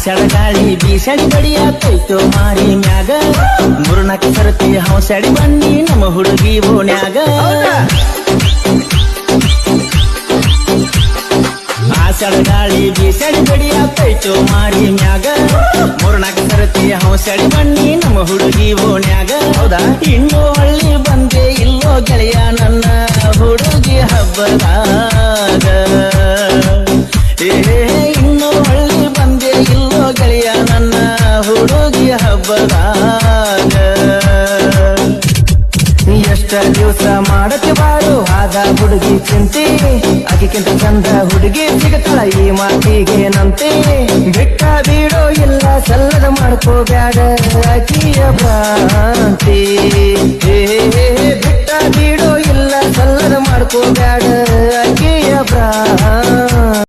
ಆಷಾಢ ಗಾಳಿ ಬೀಸಡಿ ಬಡಿಯಾತೈತೋ ಮಾರಿ ಮ್ಯಾಗ ಮೂರ್ನಾಲ್ಕು ಸರ್ತಿ ಹೌಸಡಿ ಬನ್ನಿ ನಮ್ಮ ಹುಡುಗಿ ಓಣ್ಯಾಗ ಆಷಾಢ ಗಾಳಿ ಬೀಸಡಿ ಬಡಿಯಾತೈತೋ ಮಾರಿ ಮ್ಯಾಗ ಮೂರ್ನಾಲ್ಕು ಸರ್ತಿ ಹೌಸಡಿ ಬನ್ನಿ ನಮ್ಮ ಹುಡುಗಿ ಓಣ್ಯಾಗ ಹೌದಾ ಇನ್ನೂ ಹಳ್ಳಿ ಬಂದೆ ಇಲ್ಲೋ ಗೆಳೆಯ ನನ್ನ ಹುಡುಗಿ ಹಬ್ಬದಾಗ ಇನ್ನೂ ಹಳ್ಳಿ ಬಂದೆ ಇಲ್ಲೋ ಗೆಳೆಯ ನನ್ನ ಹುಡುಗಿ ಹಬ್ಬದಾಗ ಎಷ್ಟ ದಿವಸ ಮಾಡತಿ ಬಾರು ಆದ ಹುಡುಗಿ ಚಿಂತೆ ಅದಕ್ಕಿಂತ ಚಂದ ಹುಡುಗಿ ಸಿಗತಾಳ ಈ ಮಾತಿಗೇನಂತೆ ಬಿಟ್ಟ ಬೀಡೋ ಇಲ್ಲ ಸಲ್ಲದ ಮಾಡ್ಕೋಬ್ಯಾಡ ಅಕಿಯ ಭ್ರಾಂತಿ ಬಿಟ್ಟ ಬೀಡೋ ಇಲ್ಲ ಸಲ್ಲದ ಮಾಡ್ಕೋಬ್ಯಾಡ